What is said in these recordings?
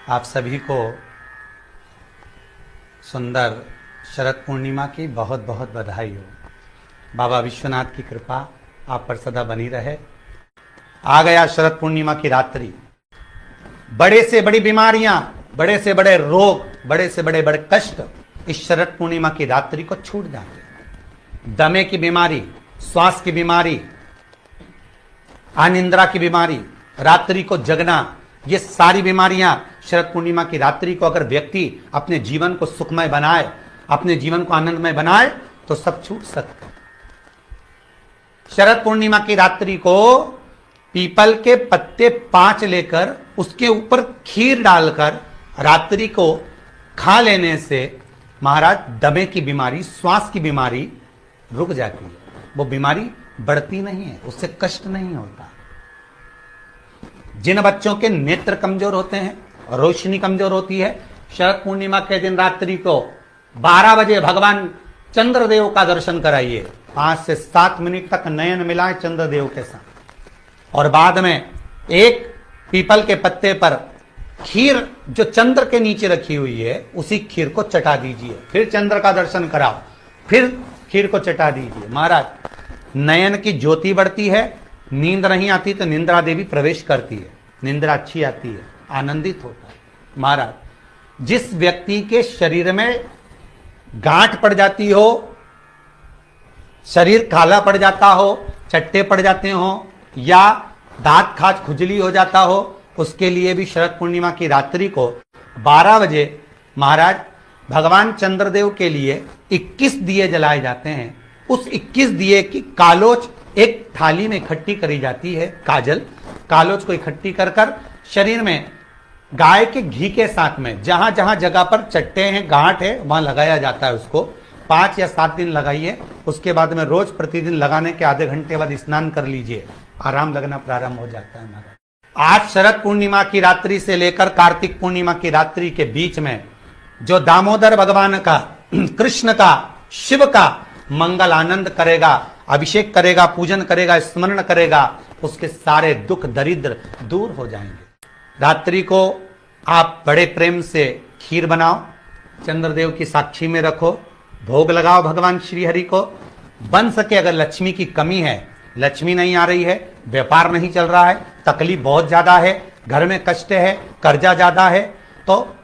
आप सभी को सुंदर शरद पूर्णिमा की बहुत बहुत बधाई हो। बाबा विश्वनाथ की कृपा आप पर सदा बनी रहे। आ गया शरद पूर्णिमा की रात्रि। बड़े से बड़ी बीमारियां, बड़े से बड़े रोग, बड़े से बड़े बड़े कष्ट इस शरद पूर्णिमा की रात्रि को छूट जाते हैं। दमे की बीमारी, श्वास की बीमारी, अनिद्रा की बीमारी, रात्रि को जगना, ये सारी बीमारियां शरद पूर्णिमा की रात्रि को अगर व्यक्ति अपने जीवन को सुखमय बनाए, अपने जीवन को आनंदमय बनाए तो सब छूट सकते हैं। शरद पूर्णिमा की रात्रि को पीपल के पत्ते 5 लेकर उसके ऊपर खीर डालकर रात्रि को खा लेने से महाराज दमे की बीमारी, श्वास की बीमारी रुक जाती है। वो बीमारी बढ़ती नहीं है, उससे कष्ट नहीं होता। जिन बच्चों के नेत्र कमजोर होते हैं, रोशनी कमजोर होती है, शरद पूर्णिमा के दिन रात्रि को 12 बजे भगवान चंद्रदेव का दर्शन कराइए। 5 से 7 मिनट तक नयन मिलाएं चंद्रदेव के साथ और बाद में एक पीपल के पत्ते पर खीर जो चंद्र के नीचे रखी हुई है उसी खीर को चटा दीजिए। फिर चंद्र का दर्शन कराओ, फिर खीर को चटा दीजिए। महाराज नयन की ज्योति बढ़ती है, नींद नहीं आती तो निंद्रा देवी प्रवेश करती है, निंद्रा अच्छी आती है, आनंदित होता है। महाराज जिस व्यक्ति के शरीर में गांठ पड़ जाती हो, शरीर काला पड़ जाता हो, चट्टे पड़ जाते हो या दांत खाज खुजली हो जाता हो, उसके लिए भी शरद पूर्णिमा की रात्रि को 12 बजे महाराज भगवान चंद्रदेव के लिए 21 दिए जलाए जाते हैं। उस 21 दिए की कालोच एक थाली में इकट्ठी करी जाती है। कालोच को इकट्ठी कर कर शरीर में गाय के घी के साथ में जहां जहां जगह पर चट्टे हैं, गांठ है, वहां लगाया जाता है। उसको 5 या 7 दिन लगाइए। उसके बाद में रोज प्रतिदिन लगाने के आधे घंटे बाद स्नान कर लीजिए, आराम लगना प्रारंभ हो जाता है। महाराज आज शरद पूर्णिमा की रात्रि से लेकर कार्तिक पूर्णिमा की रात्रि के बीच में जो दामोदर भगवान का, कृष्ण का, शिव का मंगल आनंद करेगा, अभिषेक करेगा, पूजन करेगा, स्मरण करेगा, उसके सारे दुख दरिद्र दूर हो जाएंगे। रात्रि को आप बड़े प्रेम से खीर बनाओ, चंद्रदेव की साक्षी में रखो, भोग लगाओ भगवान श्री हरि को। बन सके अगर लक्ष्मी की कमी है, लक्ष्मी नहीं आ रही है, व्यापार नहीं चल रहा है, तकलीफ बहुत ज्यादा है, घर में कष्ट है, कर्जा ज्यादा है, तो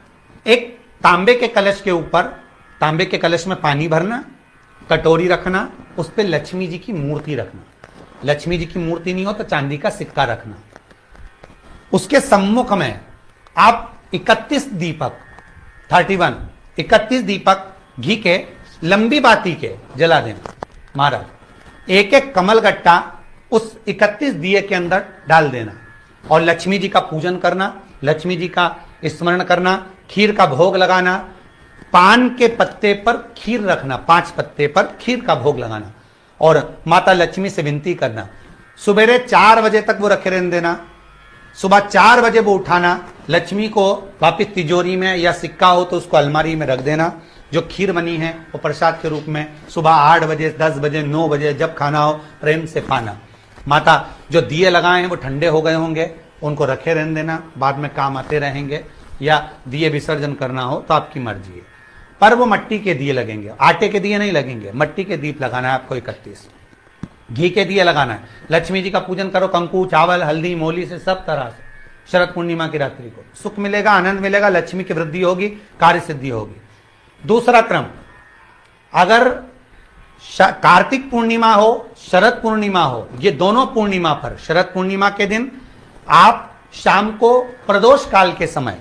एक तांबे के कलश के ऊपर, तांबे के कलश में पानी भरना, कटोरी रखना, उस पर लक्ष्मी जी की मूर्ति रखना। लक्ष्मी जी की मूर्ति नहीं हो तो चांदी का सिक्का रखना। उसके सम्मुख में आप 31 दीपक घी के लंबी बाती के जला देना। महाराज एक एक कमल गट्टा उस 31 दिए के अंदर डाल देना और लक्ष्मी जी का पूजन करना, लक्ष्मी जी का स्मरण करना, खीर का भोग लगाना, पान के पत्ते पर खीर रखना, 5 पत्ते पर खीर का भोग लगाना और माता लक्ष्मी से विनती करना। सुबेरे 4 बजे तक वो रखे रहने देना, सुबह 4 बजे वो उठाना, लक्ष्मी को वापिस तिजोरी में या सिक्का हो तो उसको अलमारी में रख देना। जो खीर बनी है वो प्रसाद के रूप में सुबह 8 बजे, 10 बजे, 9 बजे जब खाना हो प्रेम से पाना। माता जो दिए लगाए हैं वो ठंडे हो गए होंगे, उनको रखे रहने देना, बाद में काम आते रहेंगे, या दिए विसर्जन करना हो तो आपकी मर्जी है। पर वो मट्टी के दिए लगेंगे, आटे के दिए नहीं लगेंगे, मट्टी के दीप लगाना है आपको। 31 घी के दिए लगाना है। लक्ष्मी जी का पूजन करो, कंकु, चावल, हल्दी, मोली से, सब तरह से। शरद पूर्णिमा की रात्रि को सुख मिलेगा, आनंद मिलेगा, लक्ष्मी की वृद्धि होगी, कार्य सिद्धि होगी। दूसरा क्रम, अगर कार्तिक पूर्णिमा हो, शरद पूर्णिमा हो, ये दोनों पूर्णिमा पर शरद पूर्णिमा के दिन आप शाम को प्रदोष काल के समय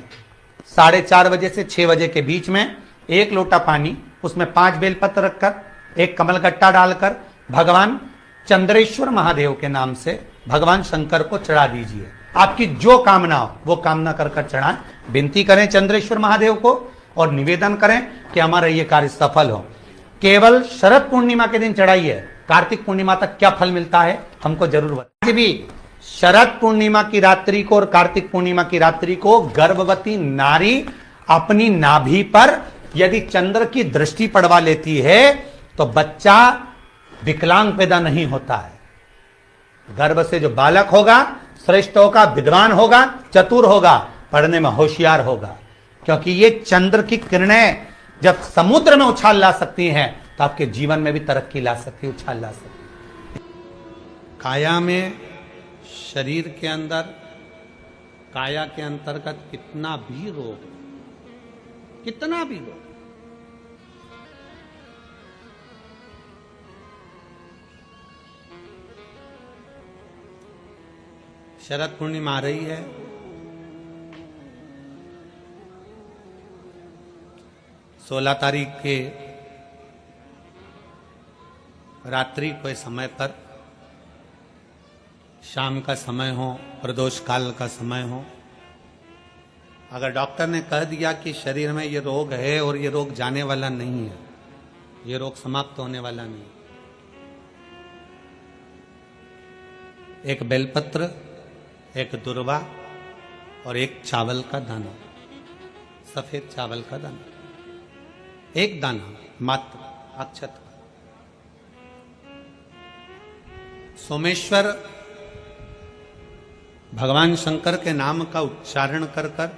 4:30 बजे से 6 बजे के बीच में 1 लोटा पानी, उसमें 5 बेलपत्र रखकर, 1 कमलगट्टा डालकर भगवान चंद्रेश्वर महादेव के नाम से भगवान शंकर को चढ़ा दीजिए। आपकी जो कामना हो वो कामना कर कर चढ़ाएं। विनती करें चंद्रेश्वर महादेव को और निवेदन करें कि हमारा ये कार्य सफल हो। केवल शरद पूर्णिमा के दिन चढ़ाइए, कार्तिक पूर्णिमा तक क्या फल मिलता है हमको जरूर बताइए। आज भी शरद पूर्णिमा की रात्रि को और कार्तिक पूर्णिमा की रात्रि को गर्भवती नारी अपनी नाभि पर यदि चंद्र की दृष्टि पड़वा लेती है तो बच्चा विकलांग पैदा नहीं होता है। गर्भ से जो बालक होगा श्रेष्ठ होगा, विद्वान होगा, चतुर होगा, पढ़ने में होशियार होगा, क्योंकि ये चंद्र की किरणें जब समुद्र में उछाल ला सकती हैं तो आपके जीवन में भी तरक्की ला सकती, उछाल ला सकती। काया में, शरीर के अंदर, काया के अंतर्गत कितना भी रोग, कितना भी रोग, शरद पूर्णिमा आ रही है। सोलह तारीख के रात्रि के समय पर, शाम का समय हो, प्रदोष काल का समय हो, अगर डॉक्टर ने कह दिया कि शरीर में ये रोग है और ये रोग जाने वाला नहीं है, ये रोग समाप्त होने वाला नहीं, एक बेलपत्र, एक दुर्वा और एक चावल का दाना, सफेद चावल का दाना, एक दाना मात्र अक्षत। सोमेश्वर भगवान शंकर के नाम का उच्चारण कर कर,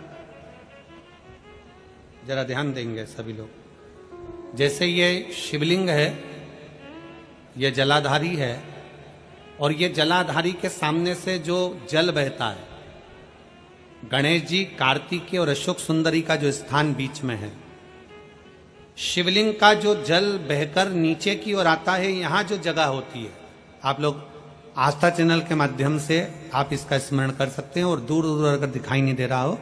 जरा ध्यान देंगे सभी लोग। जैसे ये शिवलिंग है, ये जलाधारी है, और ये जलाधारी के सामने से जो जल बहता है, गणेश जी, कार्तिकेय और अशोक सुंदरी का जो स्थान बीच में है, शिवलिंग का जो जल बहकर नीचे की ओर आता है, यहां जो जगह होती है, आप लोग आस्था चैनल के माध्यम से आप इसका स्मरण कर सकते हैं। और दूर दूर अगर दिखाई नहीं दे रहा हो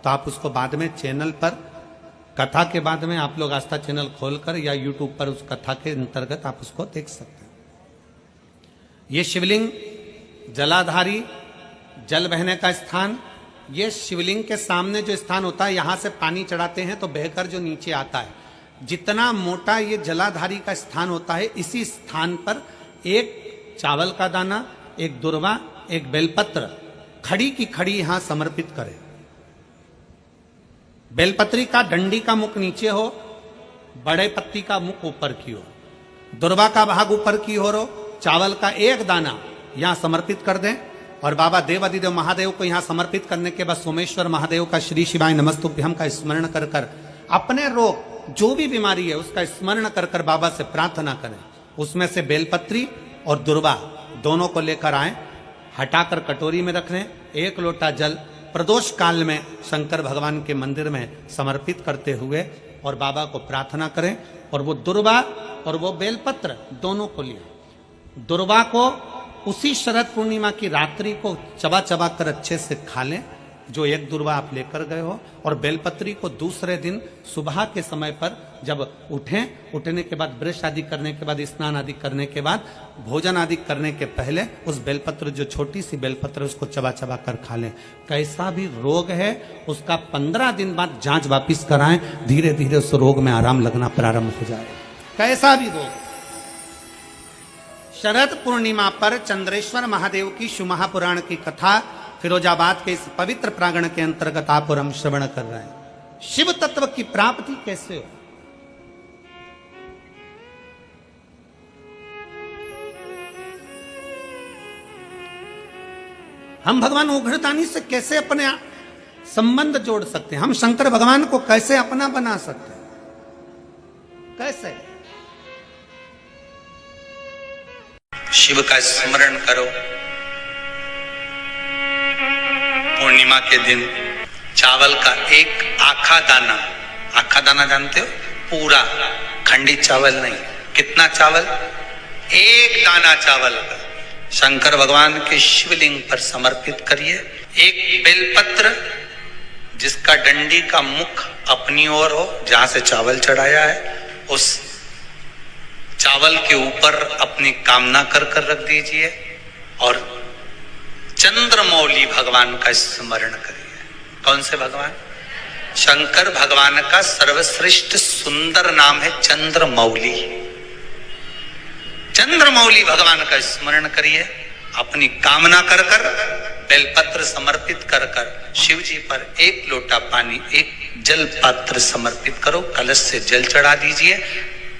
तो आप उसको बाद में चैनल पर, कथा के बाद में आप लोग आस्था चैनल खोलकर या यूट्यूब पर उस कथा के अंतर्गत आप उसको देख सकते हैं। ये शिवलिंग जलाधारी, जल बहने का स्थान, ये शिवलिंग के सामने जो स्थान होता है, यहां से पानी चढ़ाते हैं तो बहकर जो नीचे आता है, जितना मोटा ये जलाधारी का स्थान होता है, इसी स्थान पर एक चावल का दाना, एक दुर्वा, एक बेलपत्र खड़ी की खड़ी यहां समर्पित करें। बेलपत्री का डंडी का मुख नीचे हो, बड़े पत्ती का मुख ऊपर की ओर, दुर्वा का भाग ऊपर की ओर हो, चावल का एक दाना यहां समर्पित कर दें। और बाबा देवादिदेव महादेव को यहां समर्पित करने के बाद सोमेश्वर महादेव का श्री शिवाय नमस्तुभ्यम का स्मरण कर कर अपने रोग, जो भी बीमारी है उसका स्मरण कर कर बाबा से प्रार्थना करें। उसमें से बेलपत्री और दुर्वा दोनों को लेकर आए, हटाकर कटोरी में रख लें। एक लोटा जल प्रदोष काल में शंकर भगवान के मंदिर में समर्पित करते हुए और बाबा को प्रार्थना करें। और वो दुर्वा और वो बेलपत्र दोनों को लिया। दुर्वा को उसी शरद पूर्णिमा की रात्रि को चबा चबा कर अच्छे से खा लें, जो एक दुर्वा आप लेकर गए हो। और बेलपत्री को दूसरे दिन सुबह के समय पर जब उठने के बाद, ब्रश आदि करने के बाद, स्नान आदि करने के बाद, भोजन आदि करने के पहले उस बेलपत्र, जो छोटी सी बेलपत्र, उसको चबा चबा कर खा लें। कैसा भी रोग है उसका 15 दिन बाद जांच वापिस कराएं, धीरे धीरे उस रोग में आराम लगना प्रारंभ हो जाए। कैसा भी रोग। शरद पूर्णिमा पर चंद्रेश्वर महादेव की शिव महापुराण की कथा फिरोजाबाद के इस पवित्र प्रांगण के अंतर्गत आप और हम श्रवण कर रहे हैं। शिव तत्व की प्राप्ति कैसे हो। हम भगवान उघड़दानी से कैसे अपने संबंध जोड़ सकते हैं, हम शंकर भगवान को कैसे अपना बना सकते हैं, कैसे। शिव का स्मरण करो। पूर्णिमा के दिन चावल का एक आखा दाना जानते हो, पूरा खंडित चावल नहीं, कितना चावल, एक दाना चावल का शंकर भगवान के शिवलिंग पर समर्पित करिए। एक बेलपत्र जिसका डंडी का मुख अपनी ओर हो, जहां से चावल चढ़ाया है, उस चावल के ऊपर अपनी कामना कर कर रख दीजिए और चंद्रमौली भगवान का स्मरण करिए। कौन से भगवान? शंकर भगवान का सर्वश्रेष्ठ सुंदर नाम है चंद्रमौली। चंद्रमौली भगवान का स्मरण करिए, अपनी कामना कर कर बेलपत्र समर्पित कर कर शिव जी पर एक लोटा पानी, एक जल पात्र समर्पित करो, कलश से जल चढ़ा दीजिए,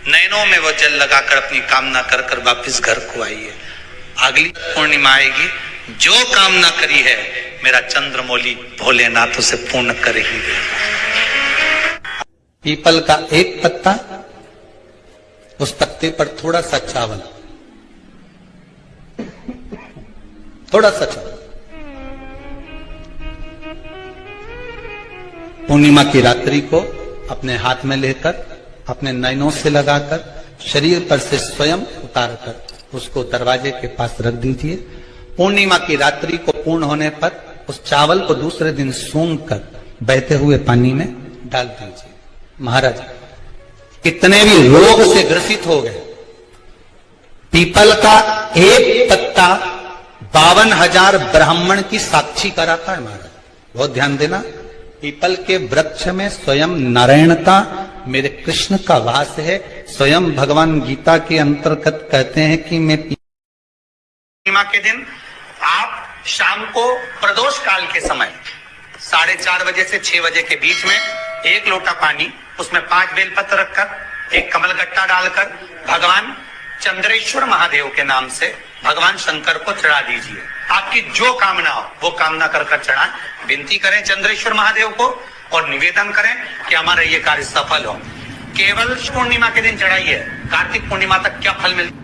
नैनों में वो जल लगाकर अपनी कामना कर कर वापिस घर को आइए। अगली पूर्णिमा आएगी, जो कामना करी है मेरा चंद्रमौली भोलेनाथ उसे पूर्ण कर ही देगा। पीपल का एक पत्ता, उस पत्ते पर थोड़ा सा चावल, थोड़ा सा चावल, पूर्णिमा की रात्रि को अपने हाथ में लेकर अपने नयनों से लगाकर शरीर पर से स्वयं उतारकर उसको दरवाजे के पास रख दीजिए। पूर्णिमा की रात्रि को पूर्ण होने पर उस चावल को दूसरे दिन सूंघ कर बहते हुए पानी में डाल दीजिए। महाराज कितने भी रोग से ग्रसित हो गए, पीपल का एक पत्ता 52,000 ब्राह्मण की साक्षी कराता है। महाराज बहुत ध्यान देना, पीपल के वृक्ष में स्वयं नारायणता मेरे कृष्ण का वास है। स्वयं भगवान गीता के अंतर्गत कहते हैं कि मैं पूर्णिमा के दिन आप शाम को प्रदोष काल के समय 4:30 बजे से 6 बजे के बीच में 1 लोटा पानी, उसमें 5 बेलपत्र रखकर, एक कमलगट्टा डालकर भगवान चंद्रेश्वर महादेव के नाम से भगवान शंकर को चढ़ा दीजिए। आपकी जो कामना हो वो कामना कर चढ़ाएं, विनती करें चंद्रेश्वर महादेव को और निवेदन करें कि हमारा ये कार्य सफल हो। केवल पूर्णिमा के दिन चढ़ाइए, कार्तिक पूर्णिमा तक क्या फल मिलता है।